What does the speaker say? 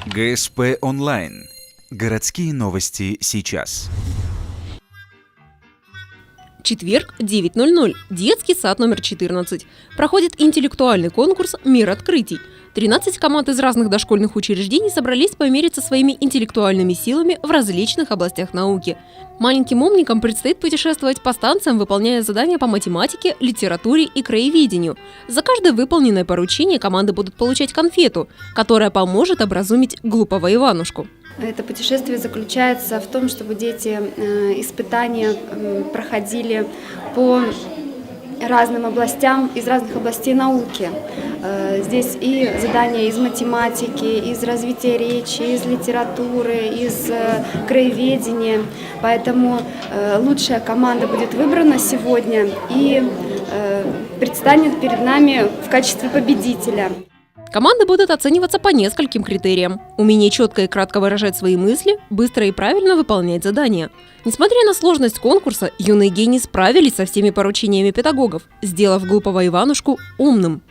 ГСП онлайн. Городские новости сейчас. Четверг, 9:00. Детский сад номер 14. Проходит интеллектуальный конкурс «Мир открытий». 13 команд из разных дошкольных учреждений собрались помериться своими интеллектуальными силами в различных областях науки. Маленьким умникам предстоит путешествовать по станциям, выполняя задания по математике, литературе и краеведению. За каждое выполненное поручение команды будут получать конфету, которая поможет образумить глупого Иванушку. Это путешествие заключается в том, чтобы дети испытания проходили по разным областям, из разных областей науки. Здесь и задания из математики, из развития речи, из литературы, из краеведения. Поэтому лучшая команда будет выбрана сегодня и предстанет перед нами в качестве победителя. Команды будут оцениваться по нескольким критериям. Умение четко и кратко выражать свои мысли, быстро и правильно выполнять задания. Несмотря на сложность конкурса, юные гении справились со всеми поручениями педагогов, сделав глупого Иванушку умным.